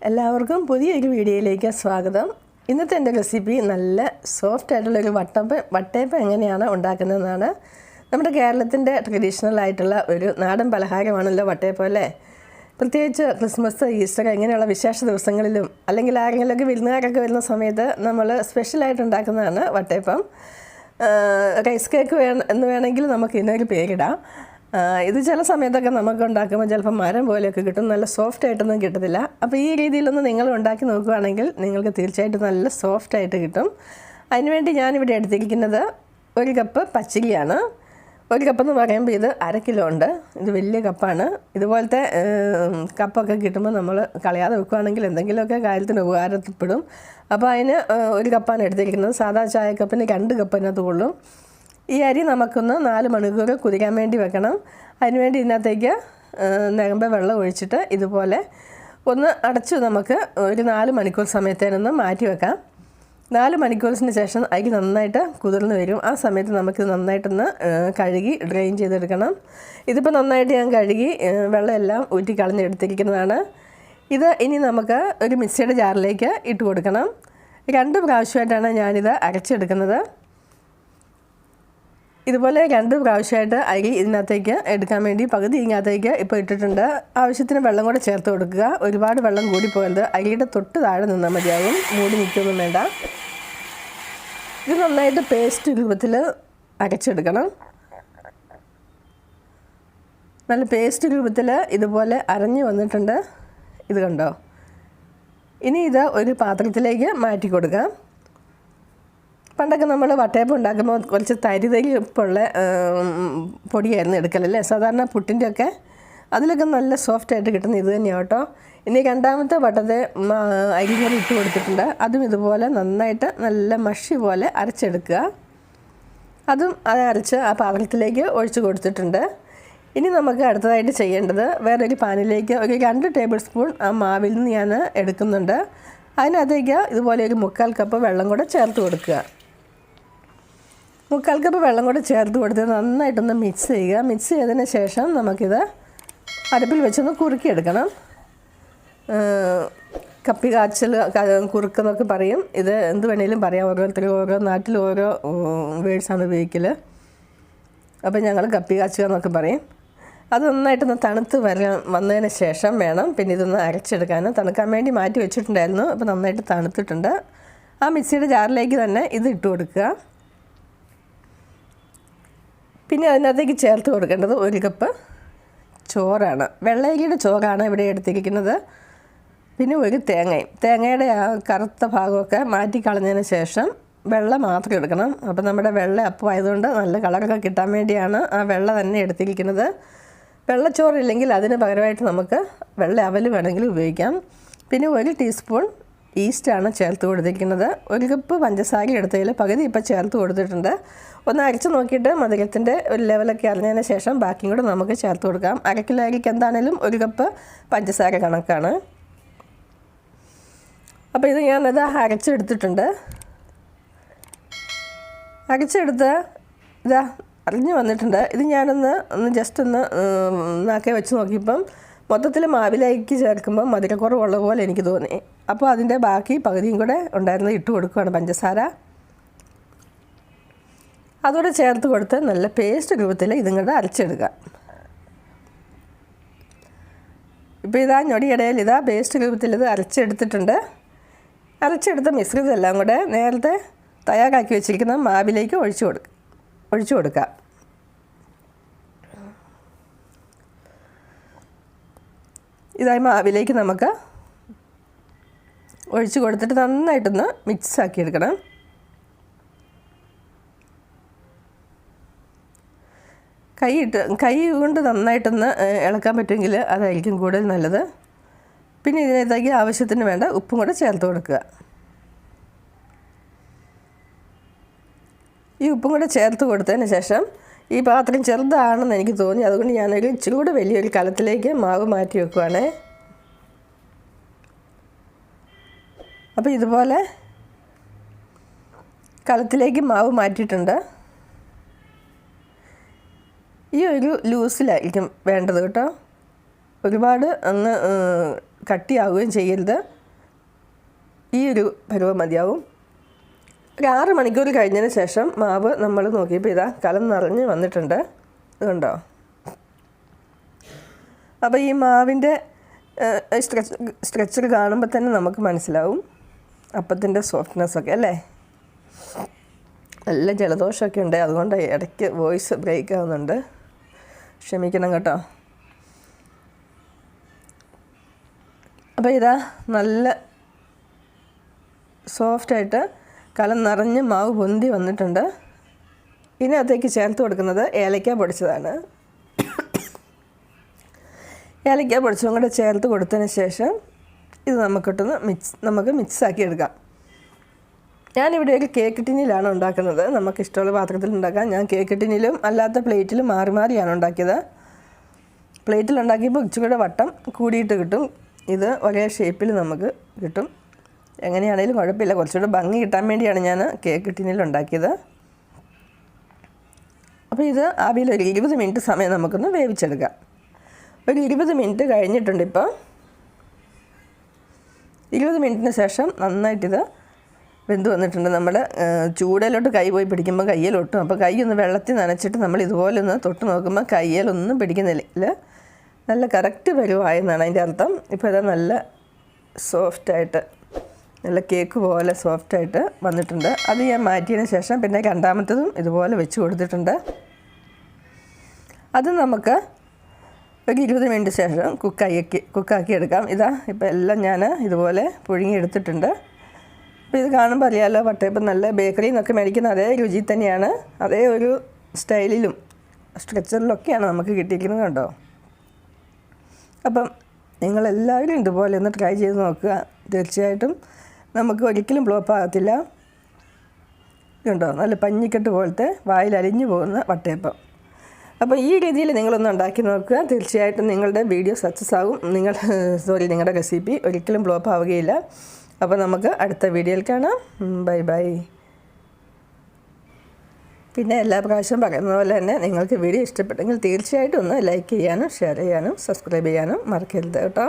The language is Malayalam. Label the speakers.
Speaker 1: എല്ലാവർക്കും പുതിയൊരു വീഡിയോയിലേക്ക് സ്വാഗതം. ഇന്നത്തെ എൻ്റെ റെസിപ്പി നല്ല സോഫ്റ്റ് ആയിട്ടുള്ളൊരു വട്ടയപ്പം എങ്ങനെയാണ് ഉണ്ടാക്കുന്നതെന്നാണ്. നമ്മുടെ കേരളത്തിൻ്റെ ട്രഡീഷണൽ ആയിട്ടുള്ള ഒരു നാടൻ പലഹാരമാണല്ലോ വട്ടയപ്പം അല്ലേ. പ്രത്യേകിച്ച് ക്രിസ്മസ്, ഈസ്റ്റർ ഇങ്ങനെയുള്ള വിശേഷ ദിവസങ്ങളിലും അല്ലെങ്കിൽ ആരെങ്കിലുമൊക്കെ വിരുന്നുകാരൊക്കെ വരുന്ന സമയത്ത് നമ്മൾ സ്പെഷ്യലായിട്ട് ഉണ്ടാക്കുന്നതാണ് വട്ടയപ്പം. റൈസ് കേക്ക് എന്ന് വേണമെങ്കിൽ നമുക്ക് ഇതിനൊരു പേരിടാം. ഇത് ചില സമയത്തൊക്കെ നമുക്ക് ഉണ്ടാക്കുമ്പോൾ ചിലപ്പോൾ മരം പോലെയൊക്കെ കിട്ടും, നല്ല സോഫ്റ്റ് ആയിട്ടൊന്നും കിട്ടത്തില്ല. അപ്പോൾ ഈ രീതിയിലൊന്ന് നിങ്ങൾ ഉണ്ടാക്കി നോക്കുകയാണെങ്കിൽ നിങ്ങൾക്ക് തീർച്ചയായിട്ടും നല്ല സോഫ്റ്റായിട്ട് കിട്ടും. അതിനുവേണ്ടി ഞാനിവിടെ എടുത്തിരിക്കുന്നത് 1 കപ്പ് പച്ചരിയാണ്. 1 കപ്പെന്ന് പറയുമ്പോൾ ഇത് 1/2 കിലോ ഉണ്ട്. ഇത് വലിയ കപ്പാണ്. ഇതുപോലത്തെ കപ്പൊക്കെ കിട്ടുമ്പോൾ നമ്മൾ കളയാതെ വെക്കുകയാണെങ്കിൽ എന്തെങ്കിലുമൊക്കെ കാര്യത്തിന് ഉപകാരപ്പെടും. അപ്പോൾ അതിന് 1 കപ്പാണ് എടുത്തിരിക്കുന്നത്. സാധാ ചായക്കപ്പിന് 2 കപ്പ് അതിനകത്ത് കൊള്ളും. ഈ അരി നമുക്കൊന്ന് 4 മണിക്കൂർ കുതിരാൻ വേണ്ടി വെക്കണം. അതിനുവേണ്ടി ഇതിനകത്തേക്ക് നിറമ്പ് വെള്ളം ഒഴിച്ചിട്ട് ഇതുപോലെ ഒന്ന് അടച്ചു നമുക്ക് ഒരു 4 മണിക്കൂർ സമയത്തേനൊന്ന് മാറ്റി വെക്കാം. 4 മണിക്കൂറിന് ശേഷം അരി നന്നായിട്ട് കുതിർന്ന് വരും. ആ സമയത്ത് നമുക്കിത് നന്നായിട്ടൊന്ന് കഴുകി ഡ്രെയിൻ ചെയ്തെടുക്കണം. ഇതിപ്പോൾ നന്നായിട്ട് ഞാൻ കഴുകി വെള്ളമെല്ലാം ഊറ്റി കളഞ്ഞെടുത്തിരിക്കുന്നതാണ്. ഇത് ഇനി നമുക്ക് ഒരു മിക്സിയുടെ ജാറിലേക്ക് ഇട്ട് കൊടുക്കണം. 2 പ്രാവശ്യമായിട്ടാണ് ഞാനിത് അരച്ചെടുക്കുന്നത്. ഇതുപോലെ 2 പ്രാവശ്യമായിട്ട് അരി ഇതിനകത്തേക്ക് എടുക്കാൻ വേണ്ടി പകുതി ഇതിനകത്തേക്ക് ഇപ്പോൾ ഇട്ടിട്ടുണ്ട്. ആവശ്യത്തിന് വെള്ളം കൂടെ ചേർത്ത് കൊടുക്കുക. ഒരുപാട് വെള്ളം കൂടി പോകരുത്. അരിയുടെ തൊട്ട് താഴെ നിന്നാൽ മതിയാവും, മൂടി നിൽക്കൊന്നും വേണ്ട. ഇത് നന്നായിട്ട് പേസ്റ്റ് രൂപത്തിൽ അരച്ചെടുക്കണം. നല്ല പേസ്റ്റ് രൂപത്തിൽ ഇതുപോലെ അരഞ്ഞു വന്നിട്ടുണ്ട്. ഇത് കണ്ടോ. ഇനി ഇത് ഒരു പാത്രത്തിലേക്ക് മാറ്റി കൊടുക്കാം. പണ്ടൊക്കെ നമ്മൾ വട്ടയപ്പം ഉണ്ടാക്കുമ്പോൾ കുറച്ച് തരിതരിപ്പുള്ള പൊടിയായിരുന്നു എടുക്കലല്ലേ, സാധാരണ പുട്ടിൻ്റെയൊക്കെ. അതിലൊക്കെ നല്ല സോഫ്റ്റായിട്ട് കിട്ടുന്ന ഇത് തന്നെയാണ് കേട്ടോ. ഇനി 2ാമത്തെ വട്ടത്തെ അരി കൂടി ഇട്ട് കൊടുത്തിട്ടുണ്ട്. അതും ഇതുപോലെ നന്നായിട്ട് നല്ല മഷി പോലെ അരച്ചെടുക്കുക. അതും അത് അരച്ച് ആ പാത്രത്തിലേക്ക് ഒഴിച്ച് കൊടുത്തിട്ടുണ്ട്. ഇനി നമുക്ക് അടുത്തതായിട്ട് ചെയ്യേണ്ടത് വേറൊരു പാനിലേക്ക് ഒരു 2 ടേബിൾ സ്പൂൺ ആ മാവിൽ നിന്ന് ഞാൻ എടുക്കുന്നുണ്ട്. അതിനകത്തേക്ക് ഇതുപോലെ ഒരു 1/4 കപ്പ് വെള്ളം കൂടെ ചേർത്ത് കൊടുക്കുക. 1/4 കപ്പ് വെള്ളം കൂടെ ചേർത്ത് കൊടുത്ത് നന്നായിട്ടൊന്ന് മിക്സ് ചെയ്യുക. മിക്സ് ചെയ്തതിന് ശേഷം നമുക്കിത് അടുപ്പിൽ വെച്ചൊന്ന് കുറുക്കിയെടുക്കണം. കപ്പി കാച്ചൽ, കുറുക്കെന്നൊക്കെ പറയും. ഇത് എന്ത് വേണേലും പറയാം. ഓരോരുത്തരും ഓരോ നാട്ടിൽ ഓരോ വേർഡ്സാണ് ഉപയോഗിക്കൽ. അപ്പോൾ ഞങ്ങൾ കപ്പി കാച്ചുക എന്നൊക്കെ പറയും. അത് നന്നായിട്ടൊന്ന് തണുത്ത് വന്നതിന് ശേഷം വേണം പിന്നെ ഇതൊന്ന് അരച്ചെടുക്കാൻ. തണുക്കാൻ വേണ്ടി മാറ്റി വെച്ചിട്ടുണ്ടായിരുന്നു. അപ്പോൾ നന്നായിട്ട് തണുത്തിട്ടുണ്ട്. ആ മിക്സിയുടെ ജാറിലേക്ക് തന്നെ ഇത് ഇട്ട് കൊടുക്കുക. പിന്നെ അതിനകത്തേക്ക് ചേർത്ത് കൊടുക്കേണ്ടത് 1 കപ്പ് ചോറാണ്. വെള്ളയരിയുടെ ചോറാണ് ഇവിടെ എടുത്തിരിക്കുന്നത്. പിന്നെ ഒരു തേങ്ങയുടെ ആ കറുത്ത ഭാഗമൊക്കെ മാറ്റി കളഞ്ഞതിന് ശേഷം വെള്ളം മാത്രം എടുക്കണം. അപ്പോൾ നമ്മുടെ വെള്ള അപ്പം ആയതുകൊണ്ട് നല്ല കളറൊക്കെ കിട്ടാൻ വേണ്ടിയാണ് ആ വെള്ള തന്നെ എടുത്തിരിക്കുന്നത്. വെള്ളച്ചോറില്ലെങ്കിൽ അതിന് പകരമായിട്ട് നമുക്ക് വെള്ള അവൽ വേണമെങ്കിൽ ഉപയോഗിക്കാം. പിന്നെ 1 ടീസ്പൂൺ ഈസ്റ്റാണ് ചേർത്ത് കൊടുത്തിരിക്കുന്നത്. 1 കപ്പ് പഞ്ചസാര എടുത്തതിൽ പകുതി ഇപ്പോൾ ചേർത്ത് കൊടുത്തിട്ടുണ്ട്. ഒന്ന് അരച്ച് നോക്കിയിട്ട് മധുരത്തിൻ്റെ ഒരു ലെവലൊക്കെ അറിഞ്ഞതിന് ശേഷം ബാക്കിയും കൂടെ നമുക്ക് ചേർത്ത് കൊടുക്കാം. 1/2 കിലോ അരിക്ക് എന്താണേലും 1 കപ്പ് പഞ്ചസാര കണക്കാണ്. അപ്പോൾ ഇത് ഞാനത് അരച്ചെടുത്തിട്ടുണ്ട്. അരച്ചെടുത്ത് ഇതാ അറിഞ്ഞ് വന്നിട്ടുണ്ട്. ഇത് ഞാനൊന്ന് ജസ്റ്റ് ഒന്ന് നാക്കെ വെച്ച് നോക്കിയപ്പം മൊത്തത്തിൽ മാവിലേക്ക് ചേർക്കുമ്പോൾ മധുരക്കുറവുള്ള പോലെ എനിക്ക് തോന്നി. അപ്പോൾ അതിൻ്റെ ബാക്കി പകുതിയും കൂടെ ഉണ്ടായിരുന്നത് ഇട്ട് കൊടുക്കുകയാണ് പഞ്ചസാര. അതുകൂടെ ചേർത്ത് കൊടുത്ത് നല്ല പേസ്റ്റ് രൂപത്തിൽ ഇതും കൂടെ അരച്ചെടുക്കുക. ഇപ്പോൾ ഇതാ ഞൊടിയിടയിൽ ഇതാ പേസ്റ്റ് രൂപത്തിൽ ഇത് അരച്ചെടുത്തിട്ടുണ്ട്. അരച്ചെടുത്ത മിശ്രിതമെല്ലാം കൂടെ നേരത്തെ തയ്യാറാക്കി വെച്ചിരിക്കുന്ന മാവിലേക്ക് ഒഴിച്ചു കൊടുക്കുക. ഇതായി മാവിലേക്ക് നമുക്ക് ഒഴിച്ച് കൊടുത്തിട്ട് നന്നായിട്ടൊന്ന് മിക്സ് ആക്കി എടുക്കണം. കൈ കൊണ്ട് നന്നായിട്ടൊന്ന് ഇളക്കാൻ പറ്റുമെങ്കിൽ അതായിരിക്കും കൂടുതൽ നല്ലത്. പിന്നെ ഇതിനകത്തേക്ക് ആവശ്യത്തിന് വേണ്ട ഉപ്പും കൂടെ ചേർത്ത് കൊടുക്കുക. ഈ ഉപ്പും കൂടെ ചേർത്ത് കൊടുത്തതിന് ശേഷം ഈ പാത്രം ചെറുതാണെന്ന് എനിക്ക് തോന്നി. അതുകൊണ്ട് ഞാനൊരു ഇച്ചിരി കൂടെ വലിയൊരു കലത്തിലേക്ക് മാവ് മാറ്റി വെക്കുവാണേ. അപ്പോൾ ഇതുപോലെ കലത്തിലേക്ക് മാവ് മാറ്റിയിട്ടുണ്ട്. ഈ ഒരു ലൂസിലായിരിക്കും വേണ്ടത് കേട്ടോ. ഒരുപാട് അങ്ങ് കട്ടിയാവുകയും ചെയ്യരുത്. ഈ ഒരു പരുവം മതിയാവും. ഒരു 6 മണിക്കൂർ കഴിഞ്ഞതിന് ശേഷം മാവ് നമ്മൾ നോക്കിയപ്പോൾ ഇതാ കലം നിറഞ്ഞ് വന്നിട്ടുണ്ട്. ഇതുണ്ടോ? അപ്പോൾ ഈ മാവിൻ്റെ സ്ട്രക്ചർ കാണുമ്പോൾ തന്നെ നമുക്ക് മനസ്സിലാവും അപ്പത്തിൻ്റെ സോഫ്റ്റ്നെസ്സൊക്കെ അല്ലേ. നല്ല ജലദോഷമൊക്കെ ഉണ്ട്, അതുകൊണ്ട് ഇടയ്ക്ക് വോയിസ് ബ്രേക്ക് ആവുന്നുണ്ട്, ക്ഷമിക്കണം കേട്ടോ. അപ്പോൾ ഇതാ നല്ല സോഫ്റ്റായിട്ട് കലം നിറഞ്ഞ് മാവ് പൊന്തി വന്നിട്ടുണ്ട്. ഇതിനകത്തേക്ക് ചേർത്ത് കൊടുക്കുന്നത് ഏലക്ക പൊടിച്ചതാണ്. ഏലക്ക പൊടിച്ചതും കൂടെ ചേർത്ത് കൊടുത്തതിന് ശേഷം ഇത് നമുക്ക് മിക്സാക്കി എടുക്കാം. ഞാനിവിടെ ഒരു കേക്ക് ടിന്നിലാണ് ഉണ്ടാക്കുന്നത്. നമുക്ക് ഇഷ്ടമുള്ള പാത്രത്തിൽ ഉണ്ടാക്കാം. ഞാൻ കേക്ക് ടിന്നിലും അല്ലാത്ത പ്ലേറ്റിലും മാറി മാറിയാണ് ഉണ്ടാക്കിയത്. പ്ലേറ്റിൽ ഉണ്ടാക്കിയപ്പോൾ ഇച്ചിരി വട്ടം കൂടിയിട്ട് കിട്ടും. ഇത് ഒരേ ഷേപ്പിൽ നമുക്ക് കിട്ടും. എങ്ങനെയാണെങ്കിലും കുഴപ്പമില്ല. കുറച്ചുകൂടെ ഭംഗി കിട്ടാൻ വേണ്ടിയാണ് ഞാൻ കേക്ക് ടിന്നിൽ ഉണ്ടാക്കിയത്. അപ്പോൾ ഇത് ആവിയിൽ ഒരു 20 മിനിറ്റ് സമയം നമുക്കൊന്ന് വേവിച്ചെടുക്കാം. ഒരു 20 മിനിറ്റ് കഴിഞ്ഞിട്ടുണ്ട്. ഇപ്പോൾ 20 മിനിറ്റിന് ശേഷം നന്നായിട്ടിത് വെന്ത് വന്നിട്ടുണ്ട്. നമ്മൾ ചൂടിലോട്ട് കൈ പോയി പിടിക്കുമ്പോൾ കയ്യിലൊട്ടും. അപ്പോൾ കൈ ഒന്ന് വെള്ളത്തിൽ നനച്ചിട്ട് നമ്മൾ ഇതുപോലെ ഒന്ന് തൊട്ട് നോക്കുമ്പോൾ കയ്യിലൊന്നും പിടിക്കുന്നില്ല. നല്ല കറക്റ്റ് പരുവായെന്നാണ് അതിൻ്റെ അർത്ഥം. ഇപ്പോൾ ഇത് നല്ല സോഫ്റ്റായിട്ട്, നല്ല കേക്ക് പോലെ സോഫ്റ്റായിട്ട് വന്നിട്ടുണ്ട്. അത് ഞാൻ മാറ്റിയതിന് ശേഷം പിന്നെ രണ്ടാമത്തതും ഇതുപോലെ വെച്ച് കൊടുത്തിട്ടുണ്ട്. അത് നമുക്ക് ഒരു 20 മിനിറ്റ് ശേഷം കുക്കാക്കി എടുക്കാം. ഇതാ ഇപ്പോൾ എല്ലാം ഞാൻ ഇതുപോലെ പുഴുങ്ങിയെടുത്തിട്ടുണ്ട്. അപ്പോൾ ഇത് കാണുമ്പോൾ അറിയാമല്ലോ, വട്ടയപ്പം നല്ല ബേക്കറിയിൽ നിന്നൊക്കെ മേടിക്കുന്ന അതേ രുചി തന്നെയാണ്, അതേ ഒരു സ്റ്റൈലിലും സ്ട്രക്ചറിലൊക്കെയാണ് നമുക്ക് കിട്ടിയിരിക്കുന്നത് കണ്ടോ. അപ്പം നിങ്ങളെല്ലാവരും ഇതുപോലെ ഒന്ന് ട്രൈ ചെയ്ത് നോക്കുക. തീർച്ചയായിട്ടും നമുക്ക് ഒരിക്കലും ഫ്ലോപ്പ് ആകത്തില്ല. കണ്ടോ, നല്ല പഞ്ഞിക്കെട്ട് പോലത്തെ വായിൽ അലിഞ്ഞു പോകുന്ന വട്ടയപ്പം. അപ്പോൾ ഈ രീതിയിൽ നിങ്ങളൊന്ന് ഉണ്ടാക്കി നോക്കുക. തീർച്ചയായിട്ടും നിങ്ങളുടെ വീഡിയോ സക്സസ് ആകും. നിങ്ങളുടെ റെസിപ്പി ഒരിക്കലും ഫ്ലോപ്പ് ആവുകയില്ല. അപ്പോൾ നമുക്ക് അടുത്ത വീഡിയോയിൽ കാണാം. Bye bye. പിന്നെ എല്ലാ പ്രാവശ്യം പറയുന്ന പോലെ തന്നെ നിങ്ങൾക്ക് വീഡിയോ ഇഷ്ടപ്പെട്ടെങ്കിൽ തീർച്ചയായിട്ടും ഒന്ന് ലൈക്ക് ചെയ്യാനും ഷെയർ ചെയ്യാനും സബ്സ്ക്രൈബ് ചെയ്യാനും മറക്കരുത് കേട്ടോ.